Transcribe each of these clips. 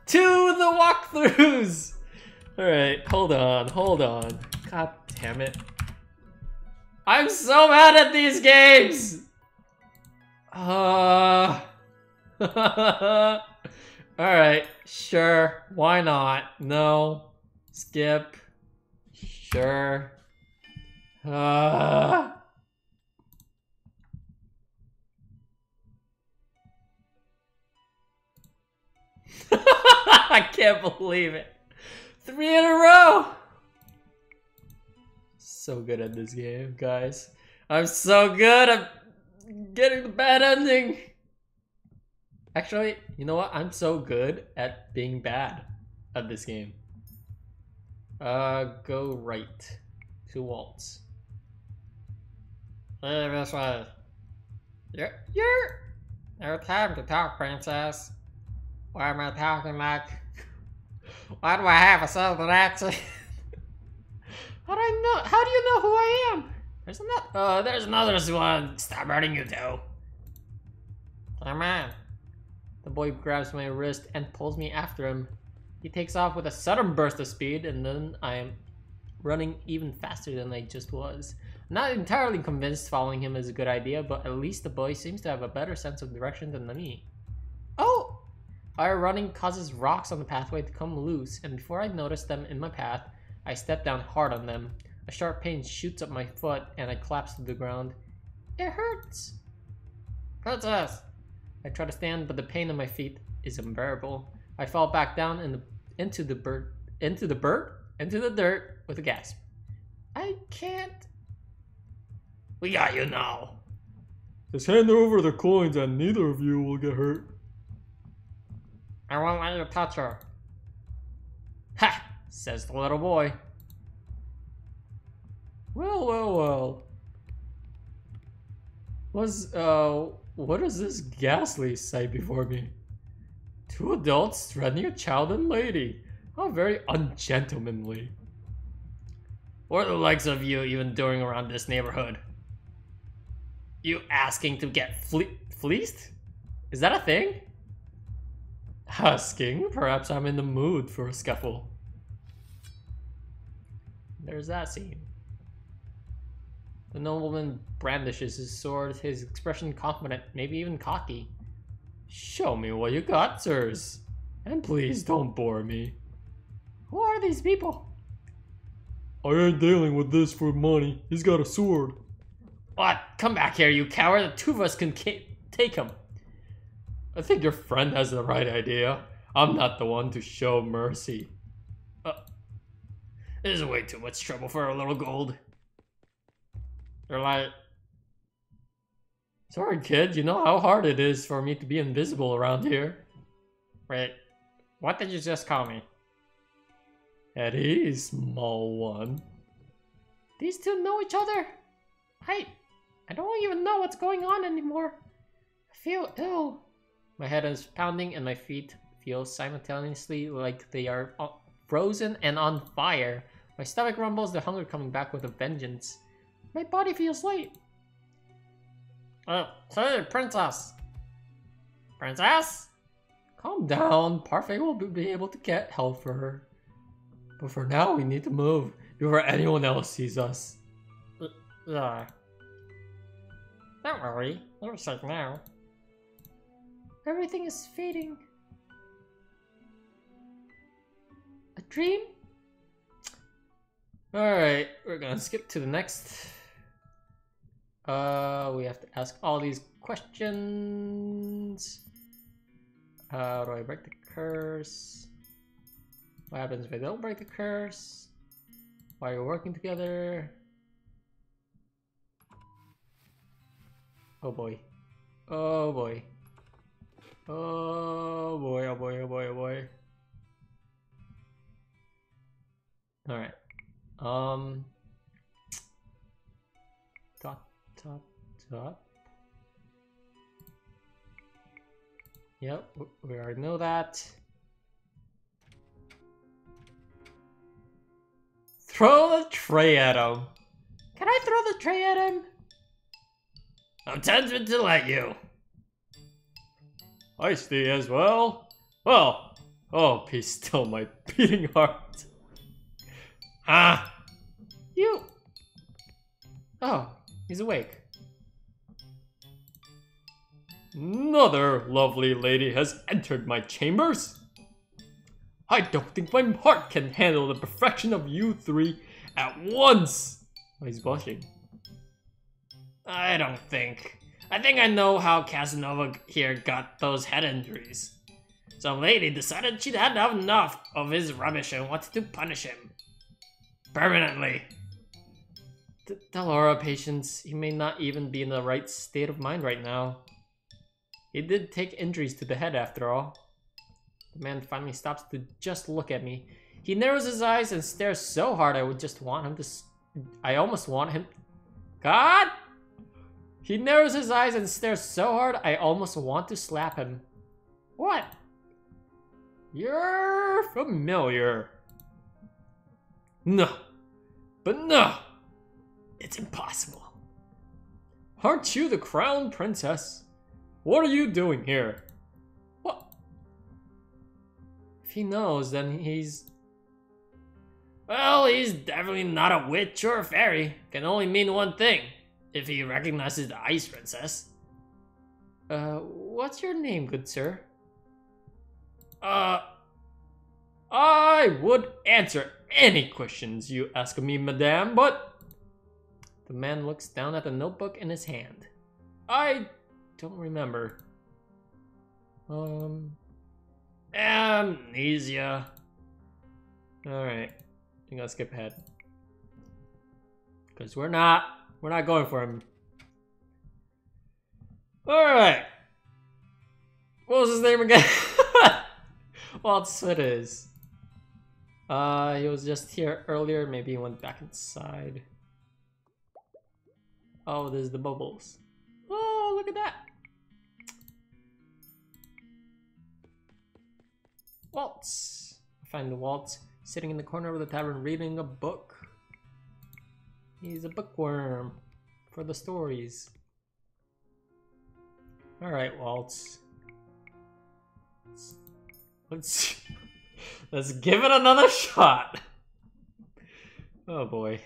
to the walkthroughs. All right, hold on. God damn it. I'm so mad at these games. All right, sure. Why not? No. Skip. Sure. I can't believe it. 3 in a row. So good at this game, guys. I'm so good at getting the bad ending. Actually, you know what? I'm so good at being bad at this game. Go right to Waltz. Hey, this way. You're time to talk, princess. Why am I talking like? Why do I have a southern accent? How do I know? How do you know who I am? There's another one. Stop hurting you two. Come on. The boy grabs my wrist and pulls me after him. He takes off with a sudden burst of speed, and then I am running even faster than I just was. I'm not entirely convinced following him is a good idea, but at least the boy seems to have a better sense of direction than me. Oh! Our running causes rocks on the pathway to come loose, and before I notice them in my path, I step down hard on them. A sharp pain shoots up my foot, and I collapse to the ground. It hurts! Princess! I try to stand, but the pain on my feet is unbearable. I fall back down into the dirt with a gasp. I can't. We got you now. Just hand over the coins and neither of you will get hurt. I won't let you touch her. Ha! Says the little boy. Well. What is this ghastly sight before me? 2 adults threatening a child and lady. How very ungentlemanly. What are the likes of you even doing around this neighborhood? You asking to get fleeced? Is that a thing? Asking? Perhaps I'm in the mood for a scuffle. There's that scene. The nobleman brandishes his sword, his expression confident, maybe even cocky. Show me what you got, sirs. And please don't bore me. Who are these people? I ain't dealing with this for money. He's got a sword. What? Come back here, you coward. The 2 of us can take him. I think your friend has the right idea. I'm not the one to show mercy. This is way too much trouble for a little gold. They're like... Sorry, kid. You know how hard it is for me to be invisible around here. Wait, what did you just call me? Eddie, small one. These 2 know each other? I don't even know what's going on anymore. I feel ill. My head is pounding and my feet feel simultaneously like they are frozen and on fire. My stomach rumbles, the hunger coming back with a vengeance. My body feels light. Hey, princess! Princess? Calm down. Parfait will be able to get help for her. But for now, we need to move before anyone else sees us. Yeah. Don't worry, you're safe now. Everything is fading. A dream? Alright, we're gonna skip to the next. We have to ask all these questions. How do I break the curse? What happens if I don't break the curse? Why are we working together? Oh boy. Oh boy. Oh boy, oh boy, oh boy, oh boy. Alright. Dot. Yep, we already know that. Throw the tray at him. Can I throw the tray at him? I'm tempted to let you. I stay as well. Well, Oh, be still, my beating heart. Ah! You... Oh, he's awake. Another lovely lady has entered my chambers. I don't think my heart can handle the perfection of you three at once. Oh, he's blushing. I think I know how Casanova here got those head injuries. Some lady decided she'd had enough of his rubbish and wanted to punish him. Permanently. Tell Laura, patience. He may not even be in the right state of mind right now. He did take injuries to the head after all. The man finally stops to just look at me. He narrows his eyes and stares so hard I would just want him to... I almost want him... God! He narrows his eyes and stares so hard I almost want to slap him. What? You're familiar. No. But no. It's impossible. Aren't you the crown princess? What are you doing here? What? If he knows, then he's... Well, he's definitely not a witch or a fairy. Can only mean one thing. If he recognizes the ice princess. What's your name, good sir? I would answer any questions you ask of me, madame, but... The man looks down at the notebook in his hand. I don't remember. Amnesia. Alright. I think I'll skip ahead. Because we're not going for him. Alright. What was his name again? Waltz it is. He was just here earlier. Maybe he went back inside. Oh, there's the bubbles. Oh, look at that. Waltz. I find the Waltz sitting in the corner of the tavern reading a book. He's a bookworm for the stories. Alright, Waltz. Let's give it another shot. Oh boy.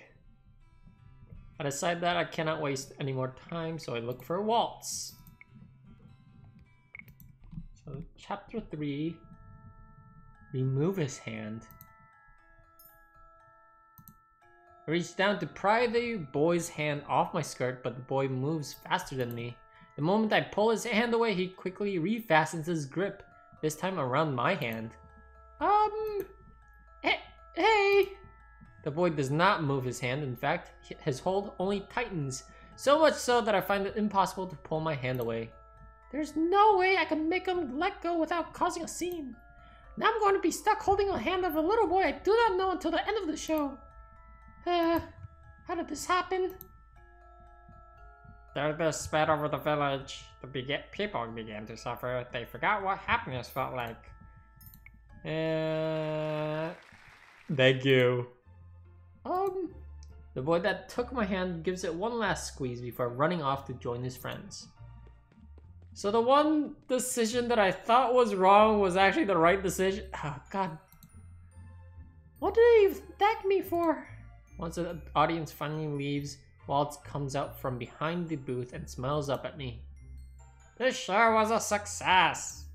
I decide that I cannot waste any more time, so I look for Waltz. So chapter 3. Remove his hand. I reach down to pry the boy's hand off my skirt, but the boy moves faster than me. The moment I pull his hand away, he quickly refastens his grip, this time around my hand. Hey! The boy does not move his hand. In fact, his hold only tightens, so much so that I find it impossible to pull my hand away. There's no way I can make him let go without causing a scene. Now I'm going to be stuck holding the hand of a little boy I do not know until the end of the show. How did this happen? Darkness spread over the village. The people began to suffer. They forgot what happiness felt like. Thank you. The boy that took my hand gives it one last squeeze before running off to join his friends. So the one decision that I thought was wrong was actually the right decision. Oh, God. What did he thank me for? Once the audience finally leaves, Waltz comes out from behind the booth and smiles up at me. This show was a success.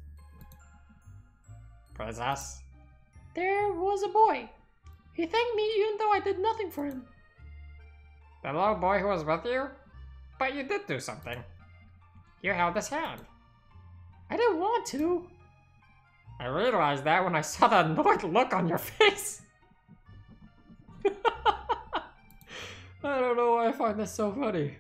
Princess? There was a boy. He thanked me even though I did nothing for him. The little boy who was with you? But you did do something. You held his hand. I didn't want to. I realized that when I saw the annoyed look on your face. I don't know why I find this so funny.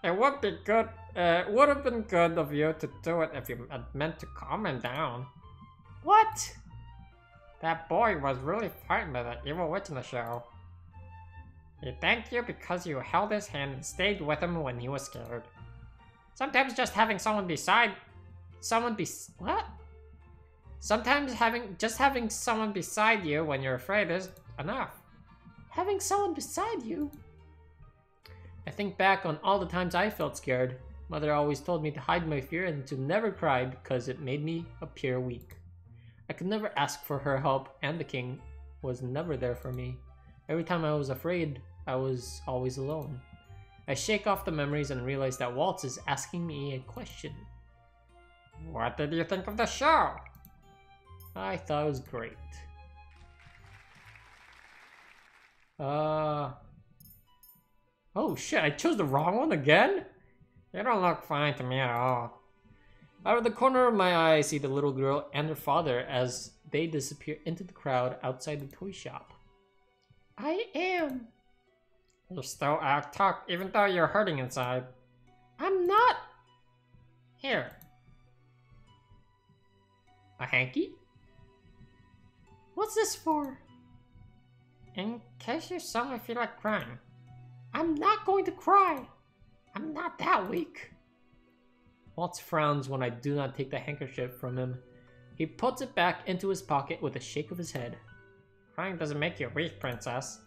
It would be good. It would have been good of you to do it if you had meant to calm him down. What? That boy was really frightened by that evil witch in the show. He thanked you because you held his hand and stayed with him when he was scared. Sometimes just having someone beside... What? Sometimes having someone beside you when you're afraid is enough. Having someone beside you? I think back on all the times I felt scared. Mother always told me to hide my fear and to never cry because it made me appear weak. I could never ask for her help, and the king was never there for me. Every time I was afraid, I was always alone. I shake off the memories and realize that Waltz is asking me a question. What did you think of the show? I thought it was great. Oh shit, I chose the wrong one again? You don't look fine to me at all. Out of the corner of my eye, I see the little girl and her father as they disappear into the crowd outside the toy shop. I am. You still act tough even though you're hurting inside. I'm not. Here. A hanky? What's this for? In case you suddenly feel like crying. I'm not going to cry. I'm not that weak. Waltz frowns when I do not take the handkerchief from him. He puts it back into his pocket with a shake of his head. Crying doesn't make you weak, princess.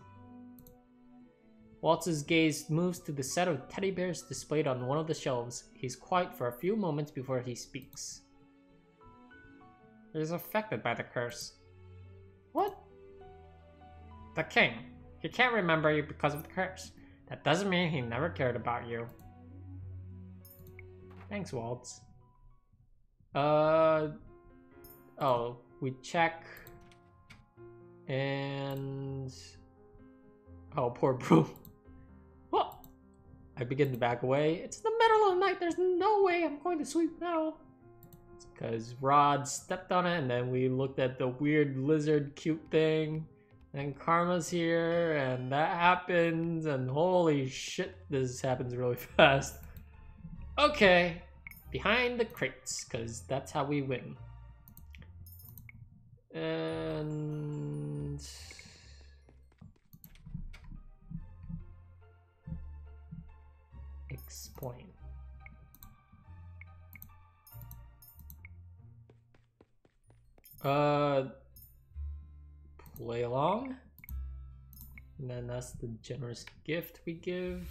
Waltz's gaze moves to the set of teddy bears displayed on one of the shelves. He's quiet for a few moments before he speaks. He's affected by the curse. What? The king. He can't remember you because of the curse. That doesn't mean he never cared about you. Thanks, Waltz. We check. And... oh, poor Brew. What? I begin to back away. It's the middle of the night. There's no way I'm going to sleep now. It's because Rod stepped on it, and then we looked at the weird lizard cute thing. And Karma's here, and that happens, and holy shit, this happens really fast. Okay, behind the crates, because that's how we win. And... explain. Play along. And then that's the generous gift we give.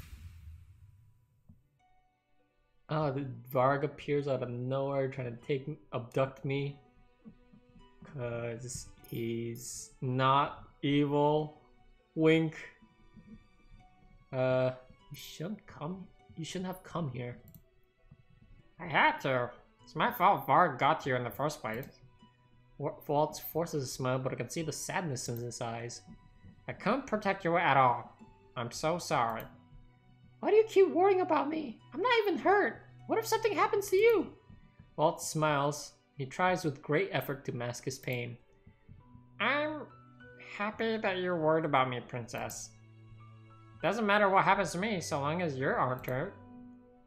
Oh, the Varg appears out of nowhere trying to abduct me. Cause he's not evil. Wink. You shouldn't have come here. I had to. It's my fault Varg got you in the first place. Waltz forces a smile, but I can see the sadness in his eyes. I couldn't protect you at all. I'm so sorry. Why do you keep worrying about me? I'm not even hurt. What if something happens to you? Waltz smiles. He tries with great effort to mask his pain. I'm happy that you're worried about me, princess. Doesn't matter what happens to me so long as you aren't hurt.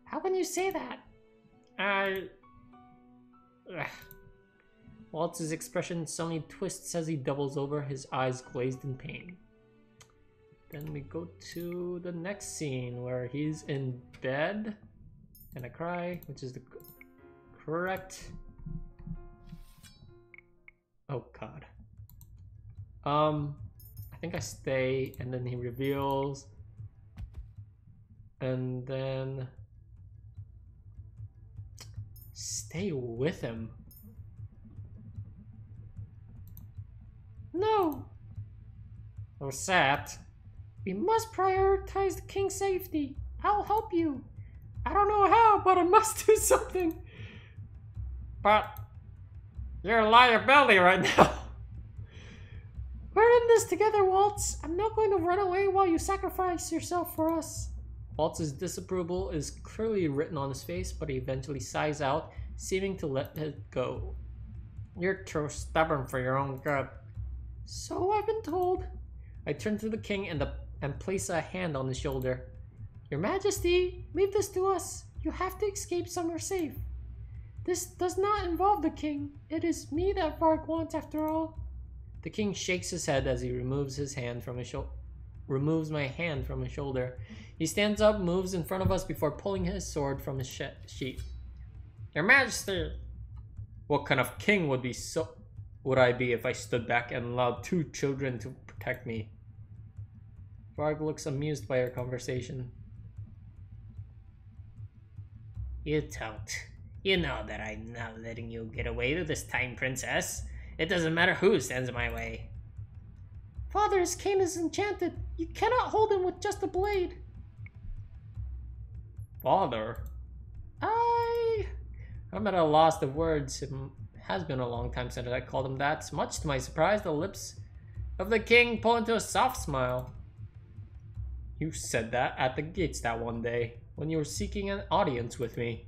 How can you say that? Waltz's expression suddenly twists as he doubles over, his eyes glazed in pain. Then we go to the next scene where he's in bed and I cry, which is the correct... oh god. I think I stay, and then he reveals, and then stay with him. No! What's that? We must prioritize the king's safety. I'll help you. I don't know how, but I must do something. But you're a liability right now. We're in this together, Waltz. I'm not going to run away while you sacrifice yourself for us. Waltz's disapproval is clearly written on his face, but he eventually sighs out, seeming to let it go. You're too stubborn for your own good. So I've been told. I turn to the king and place a hand on his shoulder. Your Majesty, leave this to us. You have to escape somewhere safe. This does not involve the king. It is me that Varg wants after all. The king shakes his head as he removes my hand from his shoulder. He stands up, moves in front of us before pulling his sword from his sheath. Your Majesty! What kind of king would I be if I stood back and allowed 2 children to protect me? Varg looks amused by our conversation. You don't. You know that I'm not letting you get away with this time, Princess. It doesn't matter who stands in my way. Father, his cane is enchanted. You cannot hold him with just a blade. Father? I'm at a loss of words. It has been a long time since I called him that. Much to my surprise, the lips of the king pull into a soft smile. You said that at the gates that one day, when you were seeking an audience with me.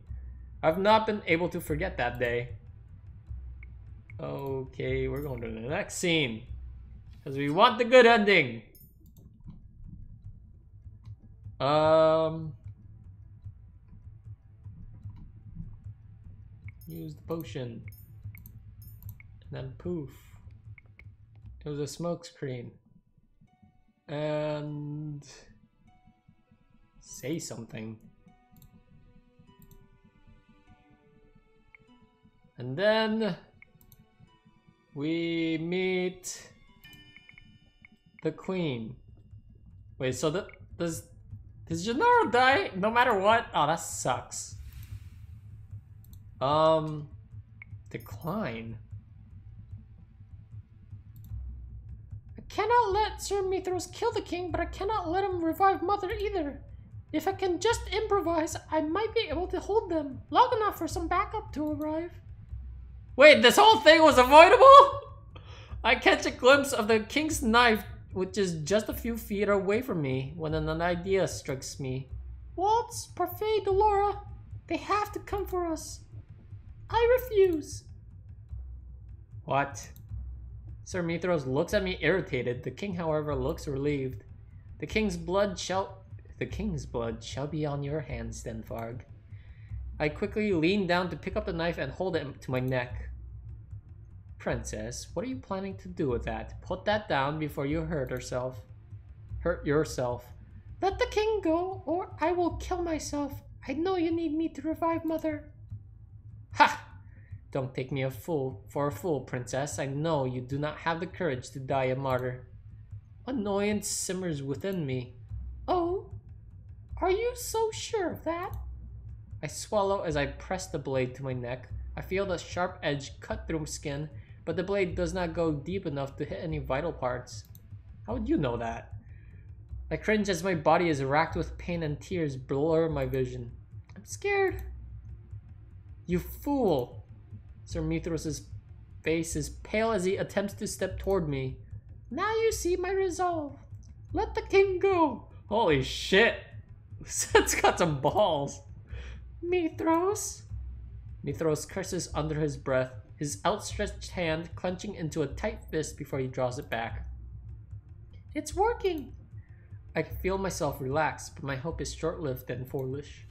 I've not been able to forget that day. Okay, we're going to the next scene. Because we want the good ending. Use the potion. And then poof. It was a smoke screen. And say something. And then we meet the queen. Wait, so does Gennaro die no matter what? Oh, that sucks. Decline. I cannot let Sir Mithras kill the king, but I cannot let him revive Mother either. If I can just improvise, I might be able to hold them long enough for some backup to arrive. Wait, this whole thing was avoidable? I catch a glimpse of the king's knife, which is just a few feet away from me, when an idea strikes me. Waltz, Parfait, Delora, they have to come for us. I refuse. What? Sir Mithras looks at me irritated. The king, however, looks relieved. The king's blood shall be on your hands, then, Varg. I quickly lean down to pick up the knife and hold it to my neck. Princess, what are you planning to do with that? Put that down before you hurt yourself. Let the king go, or I will kill myself. I know you need me to revive Mother. Ha! Don't take me for a fool, Princess. I know you do not have the courage to die a martyr. Annoyance simmers within me. Oh, are you so sure of that? I swallow as I press the blade to my neck. I feel the sharp edge cut through skin, but the blade does not go deep enough to hit any vital parts. How would you know that? I cringe as my body is racked with pain and tears blur my vision. I'm scared. You fool! Sir Mithras' face is pale as he attempts to step toward me. Now you see my resolve. Let the king go. Holy shit! It's got some balls. Mithras? Mithras curses under his breath, his outstretched hand clenching into a tight fist before he draws it back. It's working. I feel myself relax, but my hope is short-lived and foolish.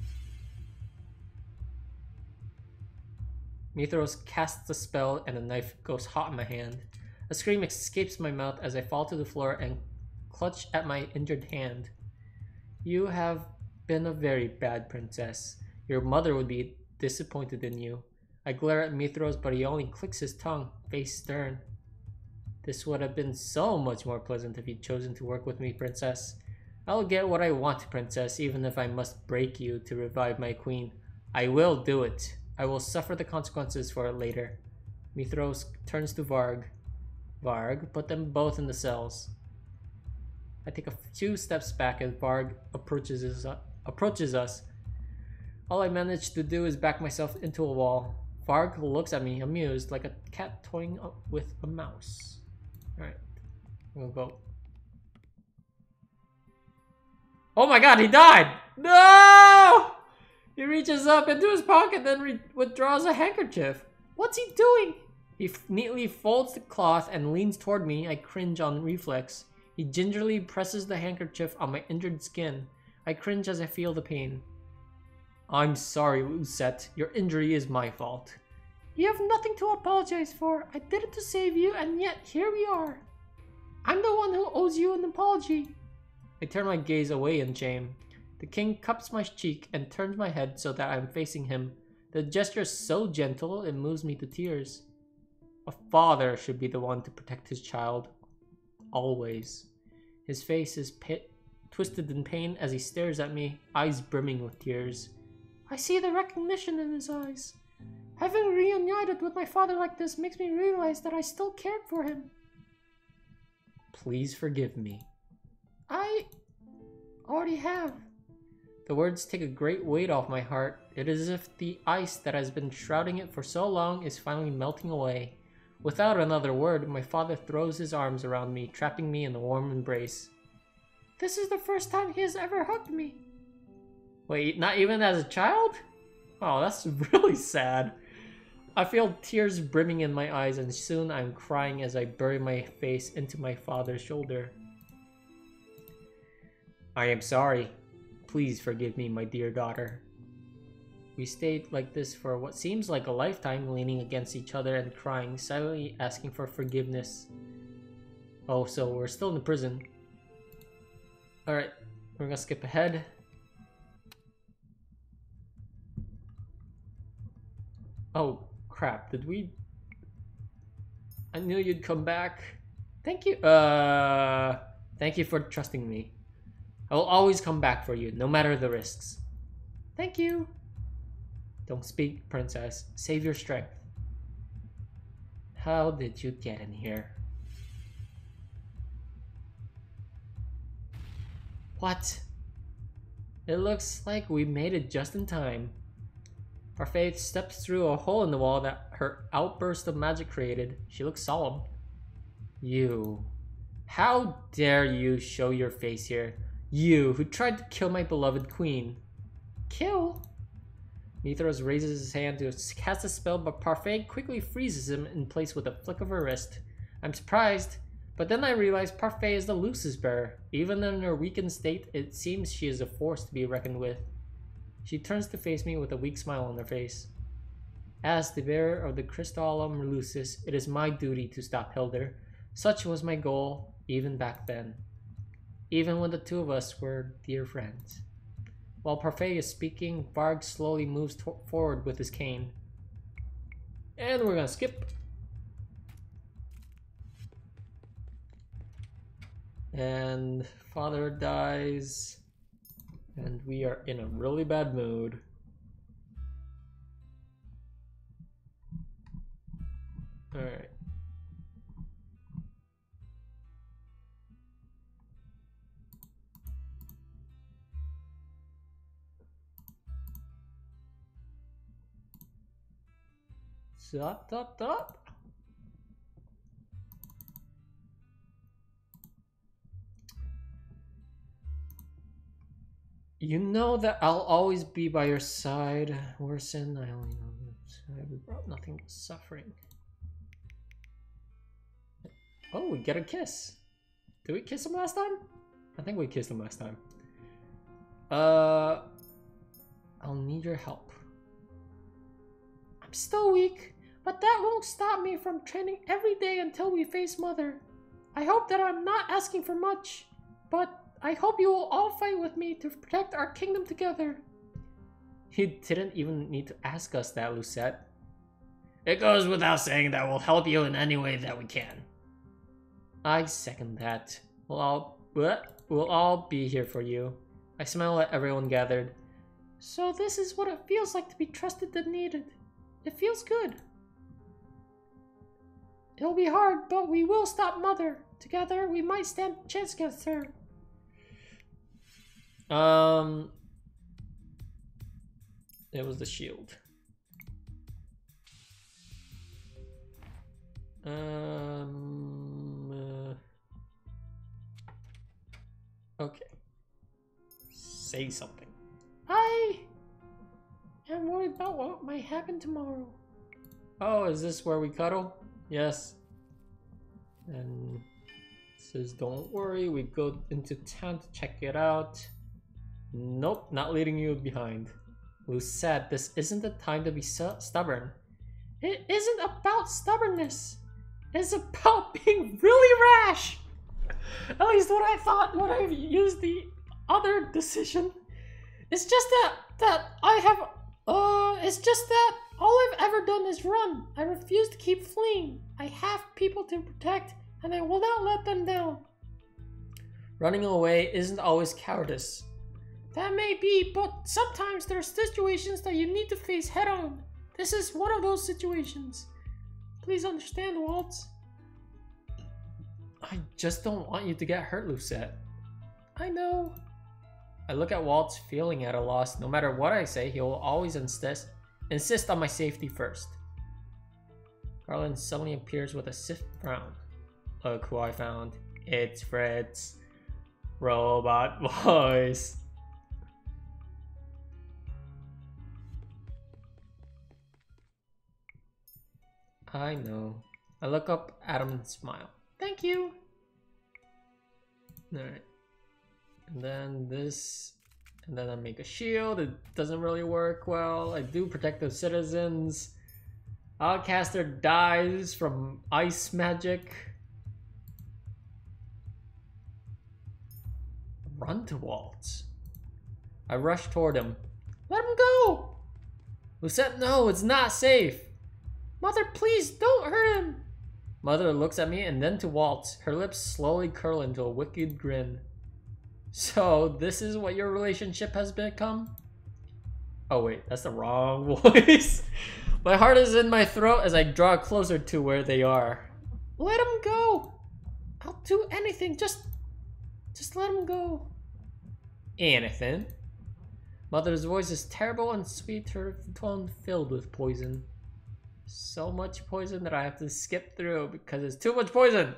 Mithras casts a spell and the knife goes hot in my hand. A scream escapes my mouth as I fall to the floor and clutch at my injured hand. You have been a very bad princess. Your mother would be disappointed in you. I glare at Mithras, but he only clicks his tongue, face stern. This would have been so much more pleasant if you'd chosen to work with me, princess. I'll get what I want, princess, even if I must break you to revive my queen. I will do it. I will suffer the consequences for it later. Mithras turns to Varg. Varg, put them both in the cells. I take a few steps back as Varg approaches us. All I manage to do is back myself into a wall. Varg looks at me, amused, like a cat toying with a mouse. Alright, we'll go. Oh my god, he died! No! He reaches up into his pocket, then withdraws a handkerchief. What's he doing? He neatly folds the cloth and leans toward me. I cringe on reflex. He gingerly presses the handkerchief on my injured skin. I cringe as I feel the pain. I'm sorry, Lucette. Your injury is my fault. You have nothing to apologize for. I did it to save you, and yet here we are. I'm the one who owes you an apology. I turn my gaze away in shame. The king cups my cheek and turns my head so that I'm facing him. The gesture is so gentle, it moves me to tears. A father should be the one to protect his child. Always. His face is twisted in pain as he stares at me, eyes brimming with tears. I see the recognition in his eyes. Having reunited with my father like this makes me realize that I still cared for him. Please forgive me. I already have. The words take a great weight off my heart. It is as if the ice that has been shrouding it for so long is finally melting away. Without another word, my father throws his arms around me, trapping me in a warm embrace. This is the first time he has ever hugged me. Wait, not even as a child? Oh, that's really sad. I feel tears brimming in my eyes, and soon I'm crying as I bury my face into my father's shoulder. I am sorry. Please forgive me, my dear daughter. We stayed like this for what seems like a lifetime, leaning against each other and crying, silently asking for forgiveness. Oh, so we're still in the prison. Alright, we're gonna skip ahead. Oh, crap, did we... I knew you'd come back. Thank you. Thank you for trusting me. I will always come back for you, no matter the risks. Thank you. Don't speak, princess. Save your strength. How did you get in here? What? It looks like we made it just in time. Parfait steps through a hole in the wall that her outburst of magic created. She looks solemn. You. How dare you show your face here? You, who tried to kill my beloved queen. Kill? Mithras raises his hand to cast a spell, but Parfait quickly freezes him in place with a flick of her wrist. I'm surprised, but then I realize Parfait is the Lucis bearer. Even in her weakened state, it seems she is a force to be reckoned with. She turns to face me with a weak smile on her face. As the bearer of the Crystallum Lucis, it is my duty to stop Hildur. Such was my goal, even back then. Even when the two of us were dear friends. While Parfait is speaking, Varg slowly moves forward with his cane. And we're gonna skip. And father dies. And we are in a really bad mood. Alright. Stop. You know that I'll always be by your side. Worsen, I only know that we brought nothing but suffering. Oh, we get a kiss. Did we kiss him last time? I think we kissed him last time. I'll need your help. I'm still weak, but that won't stop me from training every day until we face Mother. I hope that I'm not asking for much, but I hope you will all fight with me to protect our kingdom together. You didn't even need to ask us that, Lucette. It goes without saying that we'll help you in any way that we can. I second that. We'll all be here for you. I smile at everyone gathered. So this is what it feels like to be trusted and needed. It feels good. It'll be hard, but we will stop Mother. Together, we might stand a chance against her. It was the shield. Okay. Say something. I am worried about what might happen tomorrow. Oh, is this where we cuddle? Yes. And it says, don't worry, we go into town to check it out. Nope, not leaving you behind. Lucette, this isn't the time to be stubborn. It isn't about stubbornness. It's about being really rash. At least what I thought when I used the other decision. It's just that all I've ever done is run. I refuse to keep fleeing. I have people to protect, and I will not let them down. Running away isn't always cowardice. That may be, but sometimes there are situations that you need to face head on. This is one of those situations. Please understand, Waltz. I just don't want you to get hurt, Lucette. I know. I look at Waltz, feeling at a loss. No matter what I say, he will always insist on my safety first. Garland suddenly appears with a stiff frown. Look who I found. It's Fred's robot voice. I know. I look up at him and smile. Thank you. Alright. And then this. And then I make a shield. It doesn't really work well. I do protect the citizens. Outcaster dies from ice magic. Run to Waltz. I rush toward him. Let him go! Lucette, no, it's not safe. Mother, please don't hurt him. Mother looks at me and then to Waltz. Her lips slowly curl into a wicked grin. So, this is what your relationship has become? Oh wait, that's the wrong voice. My heart is in my throat as I draw closer to where they are. Let him go. I'll do anything. Just let him go. Anything? Mother's voice is terrible and sweet, her tone filled with poison. So much poison that I have to skip through because it's too much poison.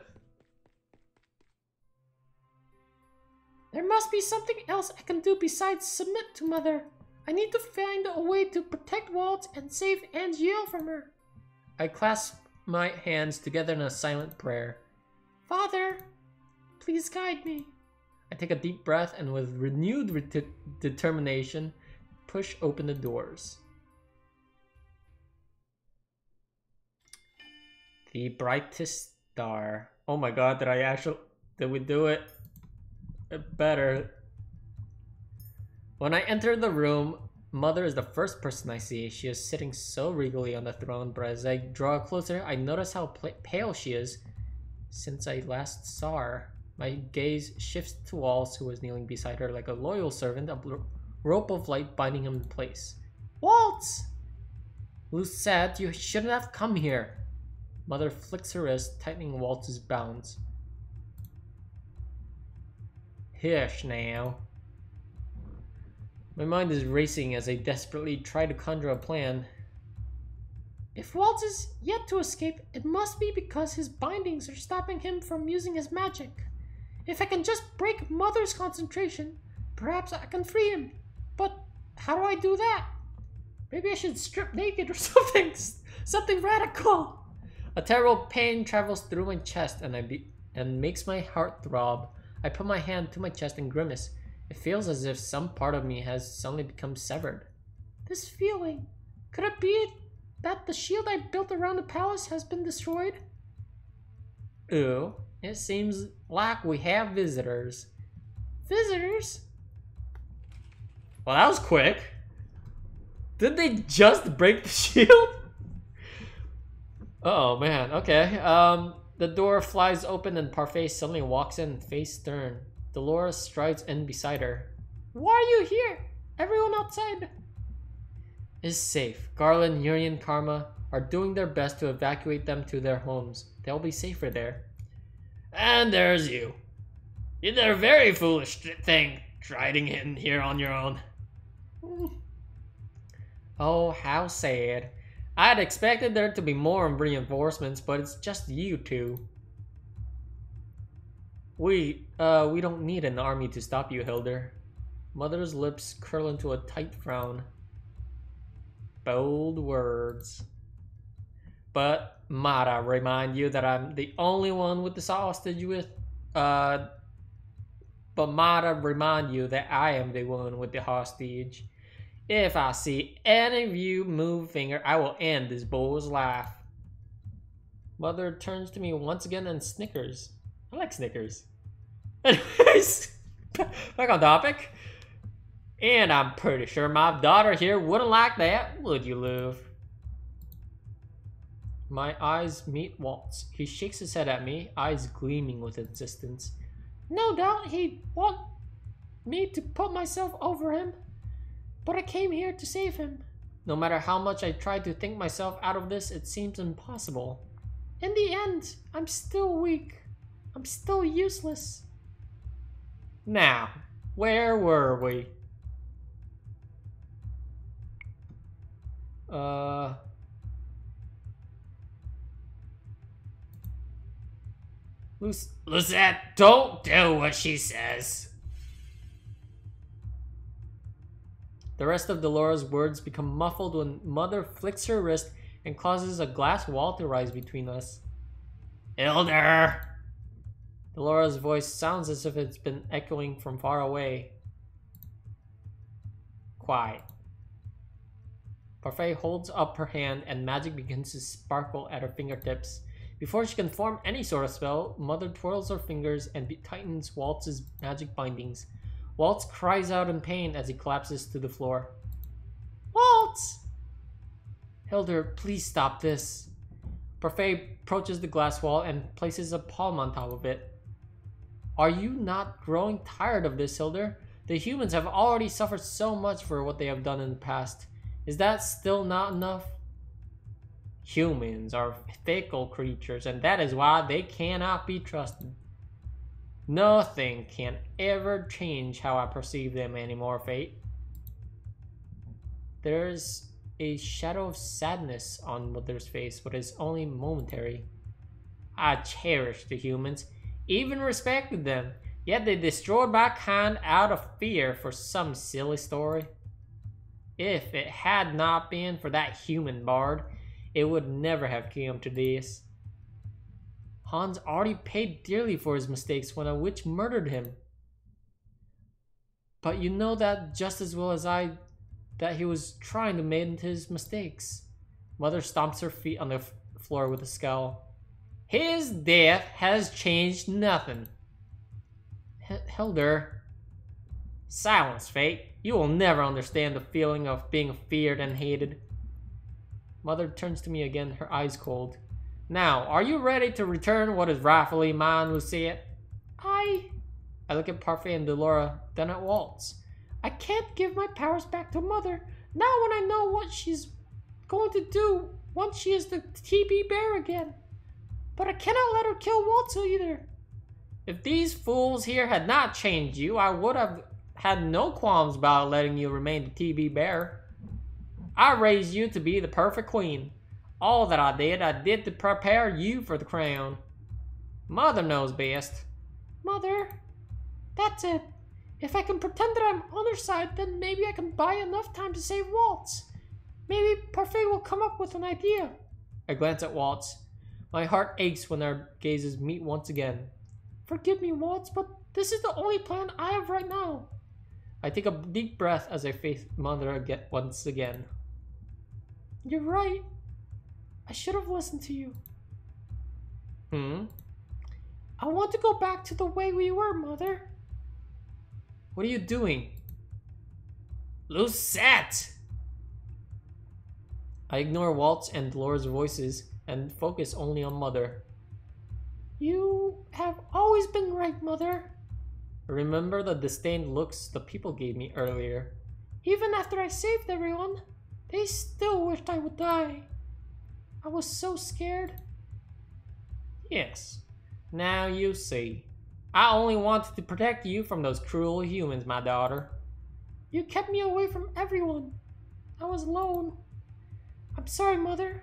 There must be something else I can do besides submit to Mother. I need to find a way to protect Waltz and save Angel from her. I clasp my hands together in a silent prayer. Father, please guide me. I take a deep breath and with renewed determination, push open the doors. The brightest star. Oh my god, did we do it? Better. When I enter the room, Mother is the first person I see. She is sitting so regally on the throne, but as I draw closer, I notice how pale she is since I last saw her. My gaze shifts to Waltz, who was kneeling beside her like a loyal servant, a rope of light binding him in place. Waltz! Lucette, you shouldn't have come here. Mother flicks her wrist, tightening Waltz's bounds. Hush now. My mind is racing as I desperately try to conjure a plan. If Waltz is yet to escape, it must be because his bindings are stopping him from using his magic. If I can just break Mother's concentration, perhaps I can free him. But how do I do that? Maybe I should strip naked or something. Something radical. A terrible pain travels through my chest and makes my heart throb. I put my hand to my chest and grimace. It feels as if some part of me has suddenly become severed. This feeling, could it be that the shield I built around the palace has been destroyed? Ooh, it seems like we have visitors. Visitors? Well, that was quick. Did they just break the shield? Oh man, okay. The door flies open and Parfait suddenly walks in, face stern. Dolores strides in beside her. Why are you here? Everyone outside is safe. Garland, Yuri, and Karma are doing their best to evacuate them to their homes. They'll be safer there. And there's you. You did a very foolish thing, striding in here on your own. Oh, how sad. I had expected there to be more reinforcements, but it's just you two. We don't need an army to stop you, Hilder. Mother's lips curl into a tight frown. Bold words. But might I remind you that I'm the only one with this hostage with, but might I remind you that I am the one with the hostage. If I see any of you move a finger, I will end this boy's life. Mother turns to me once again and snickers. I like Snickers. Anyways, back on topic. And I'm pretty sure my daughter here wouldn't like that, would you, Lou? My eyes meet Waltz. He shakes his head at me, eyes gleaming with insistence. No doubt he me to put myself over him, but I came here to save him. No matter how much I try to think myself out of this, it seems impossible. In the end, I'm still weak. I'm still useless. Now, where were we? Lucette, don't do what she says. The rest of Delora's words become muffled when Mother flicks her wrist and causes a glass wall to rise between us. Hilder! Delora's voice sounds as if it's been echoing from far away. Quiet. Parfait holds up her hand and magic begins to sparkle at her fingertips. Before she can form any sort of spell, Mother twirls her fingers and tightens Waltz's magic bindings. Waltz cries out in pain as he collapses to the floor. Waltz! Hilder, please stop this. Parfait approaches the glass wall and places a palm on top of it. Are you not growing tired of this, Hilder? The humans have already suffered so much for what they have done in the past. Is that still not enough? Humans are fickle creatures, and that is why they cannot be trusted. Nothing can ever change how I perceive them anymore, Fate. There's a shadow of sadness on Mother's face, but it's only momentary. I cherished the humans, even respected them, yet they destroyed my kind out of fear for some silly story. If it had not been for that human bard, it would never have come to this. Hans already paid dearly for his mistakes when a witch murdered him. But you know that just as well as I, that he was trying to mend his mistakes. Mother stomps her feet on the floor with a scowl. His death has changed nothing. Hilder. Silence, Fate. You will never understand the feeling of being feared and hated. Mother turns to me again, her eyes cold. Now, are you ready to return what is rightfully mine, Lucette? I look at Parfait and Delora, then at Waltz. I can't give my powers back to Mother. Now when I know what she's going to do once she is the TB bear again. But I cannot let her kill Waltz either. If these fools here had not changed you, I would have had no qualms about letting you remain the TB bear. I raised you to be the perfect queen. All that I did to prepare you for the crown. Mother knows best. Mother, that's it. If I can pretend that I'm on her side, then maybe I can buy enough time to save Waltz. Maybe Parfait will come up with an idea. I glance at Waltz. My heart aches when our gazes meet once again. Forgive me, Waltz, but this is the only plan I have right now. I take a deep breath as I face Mother once again. You're right. I should have listened to you. I want to go back to the way we were, Mother. What are you doing? Lucette! I ignore Waltz and Delora's voices and focus only on Mother. You have always been right, Mother. Remember the disdained looks the people gave me earlier. Even after I saved everyone, they still wished I would die. I was so scared. Yes. Now you see. I only wanted to protect you from those cruel humans, my daughter. You kept me away from everyone. I was alone. I'm sorry, Mother.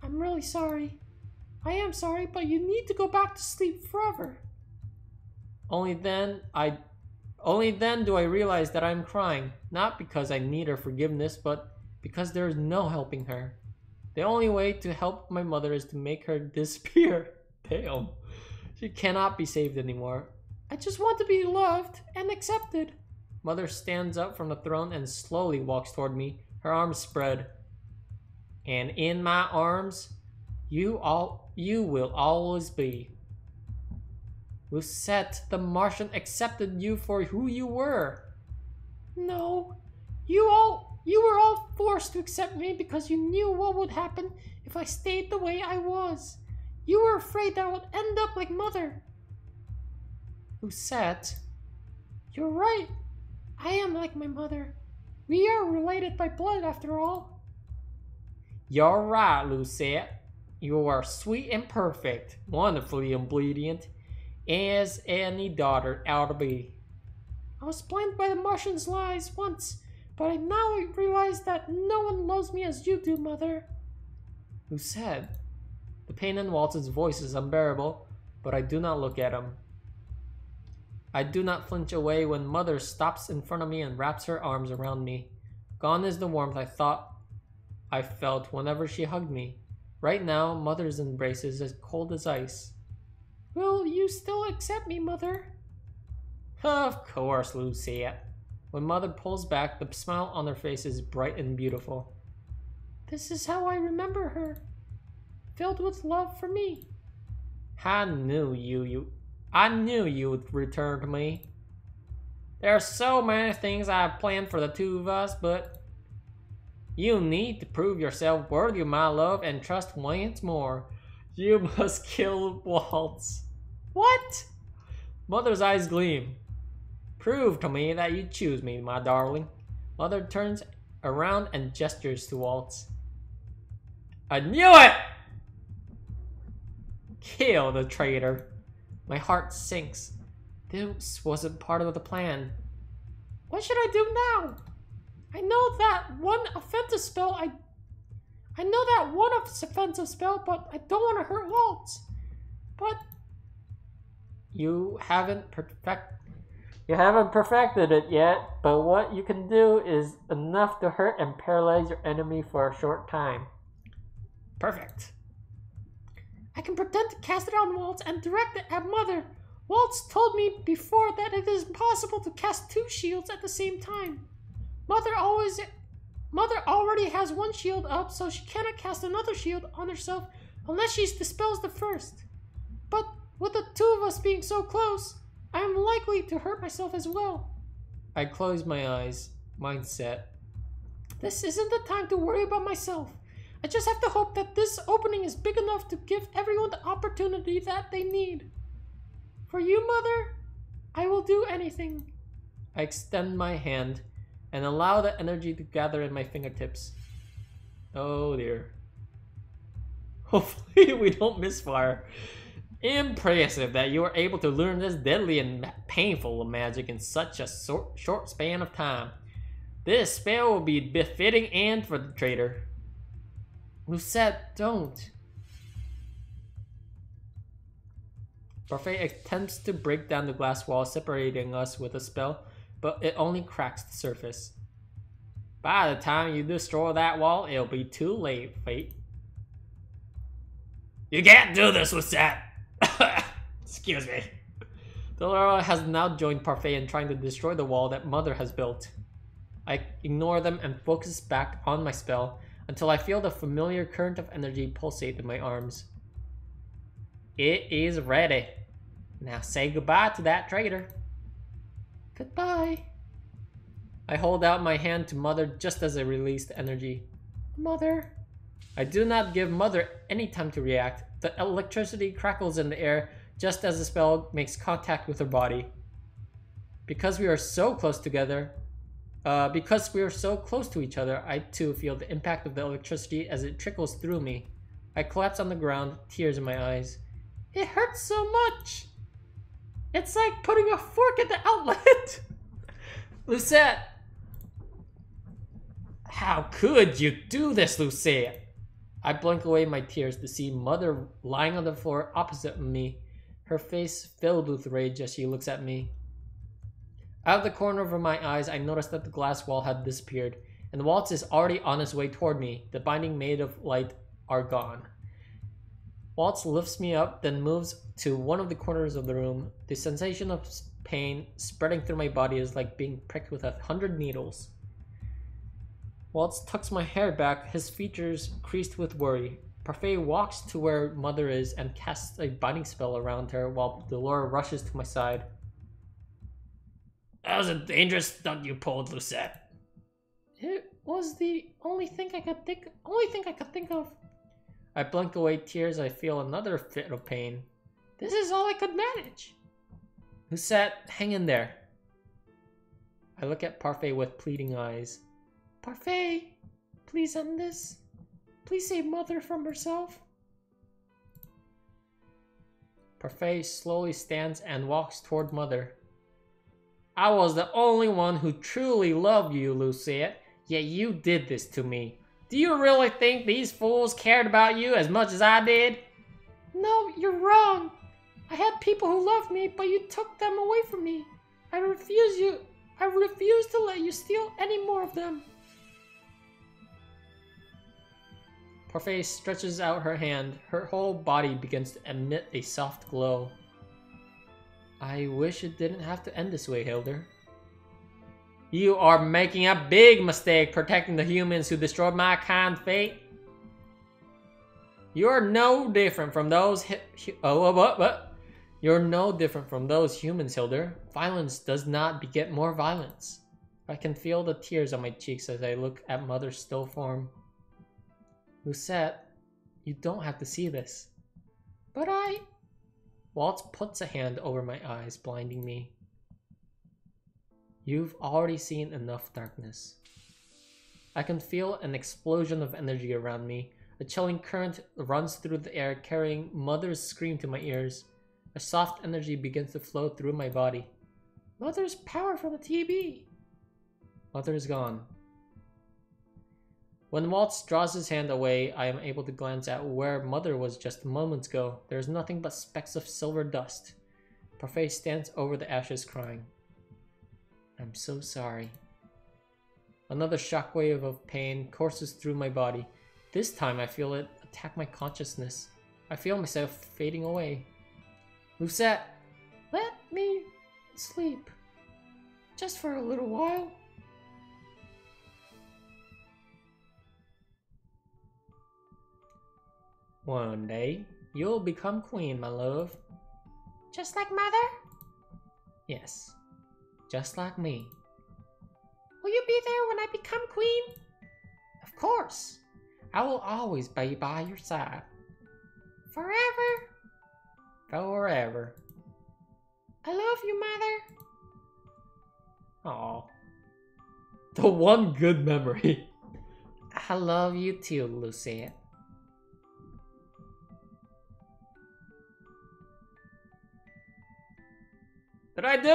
I'm really sorry. I am sorry, but you need to go back to sleep forever. Only then do I realize that I'm crying, not because I need her forgiveness, but because there is no helping her. The only way to help my mother is to make her disappear. Damn. She cannot be saved anymore. I just want to be loved and accepted. Mother stands up from the throne and slowly walks toward me, her arms spread. And in my arms, you will always be. Lucette, the Martian accepted you for who you were. No, you were all forced to accept me because you knew what would happen if I stayed the way I was. You were afraid that I would end up like Mother. Lucette, you're right. I am like my mother. We are related by blood after all. You're right, Lucette. You are sweet and perfect, wonderfully obedient, as any daughter ought to be. I was blinded by the Martian's lies once, but I now realize that no one loves me as you do, Mother. Lucette. The pain in Waltz's voice is unbearable, but I do not look at him. I do not flinch away when Mother stops in front of me and wraps her arms around me. Gone is the warmth I thought I felt whenever she hugged me. Right now, Mother's embrace is as cold as ice. Will you still accept me, Mother? Of course, Lucette. When Mother pulls back, the smile on her face is bright and beautiful. This is how I remember her, filled with love for me. I knew you would return to me. There are so many things I have planned for the two of us, but you need to prove yourself worthy of my love and trust once more. You must kill Waltz. What? Mother's eyes gleam. Prove to me that you choose me, my darling. Mother turns around and gestures to Waltz. I knew it! Kill the traitor. My heart sinks. This wasn't part of the plan. What should I do now? I know that one offensive spell, but I don't want to hurt Waltz. But you haven't perfected it yet, but what you can do is enough to hurt and paralyze your enemy for a short time. Perfect. I can pretend to cast it on Waltz and direct it at Mother. Waltz told me before that it is impossible to cast two shields at the same time. Mother already has one shield up, so she cannot cast another shield on herself unless she dispels the first. But with the two of us being so close, I am likely to hurt myself as well. I close my eyes, mindset. This isn't the time to worry about myself. I just have to hope that this opening is big enough to give everyone the opportunity that they need. For you, Mother, I will do anything. I extend my hand and allow the energy to gather in my fingertips. Oh dear. Hopefully we don't misfire. Impressive that you were able to learn this deadly and painful magic in such a short span of time. This spell will be befitting end for the traitor. Lucette, don't. Parfait attempts to break down the glass wall separating us with a spell, but it only cracks the surface. By the time you destroy that wall, it'll be too late, Fate. You can't do this, Lucette! Excuse me. Cinderella has now joined Parfait in trying to destroy the wall that Mother has built. I ignore them and focus back on my spell until I feel the familiar current of energy pulsate in my arms. It is ready. Now say goodbye to that traitor. Goodbye. I hold out my hand to Mother just as I release the energy. Mother. I do not give Mother any time to react. The electricity crackles in the air just as the spell makes contact with her body. Because we are so close to each other, I too feel the impact of the electricity as it trickles through me. I collapse on the ground, tears in my eyes. It hurts so much. It's like putting a fork in the outlet. Lucette! How could you do this, Lucette? I blink away my tears to see Mother lying on the floor opposite me, her face filled with rage as she looks at me. Out of the corner of my eyes, I notice that the glass wall had disappeared, and Waltz is already on his way toward me. The binding made of light are gone. Waltz lifts me up, then moves to one of the corners of the room. The sensation of pain spreading through my body is like being pricked with 100 needles. Waltz tucks my hair back, his features creased with worry. Parfait walks to where Mother is and casts a binding spell around her while Dolores rushes to my side. That was a dangerous stunt you pulled, Lucette. It was the only thing I could think of. I blink away tears. I feel another fit of pain. This is all I could manage. Lucette, hang in there. I look at Parfait with pleading eyes. Parfait, please end this. Please save Mother from herself. Parfait slowly stands and walks toward Mother. I was the only one who truly loved you, Lucette, yet you did this to me. Do you really think these fools cared about you as much as I did? No, you're wrong. I had people who loved me, but you took them away from me. I refuse to let you steal any more of them. Parfait stretches out her hand. Her whole body begins to emit a soft glow. I wish it didn't have to end this way, Hilder. You are making a big mistake protecting the humans who destroyed my kind, Fate. You're no different from those You're no different from those humans, Hilder. Violence does not beget more violence. I can feel the tears on my cheeks as I look at Mother's still form. Lucette, you don't have to see this. But Waltz puts a hand over my eyes, blinding me. You've already seen enough darkness. I can feel an explosion of energy around me. A chilling current runs through the air, carrying Mother's scream to my ears. A soft energy begins to flow through my body. Mother's power from the TB. Mother is gone. When Waltz draws his hand away, I am able to glance at where Mother was just moments ago. There is nothing but specks of silver dust. Parfait stands over the ashes crying. I'm so sorry. Another shockwave of pain courses through my body. This time I feel it attack my consciousness. I feel myself fading away. Lucette, let me sleep. Just for a little while. One day, you'll become queen, my love. Just like Mother? Yes, just like me. Will you be there when I become queen? Of course. I will always be by your side. Forever? Forever. I love you, Mother. Aw. The one good memory. I love you too, Lucette. Did I do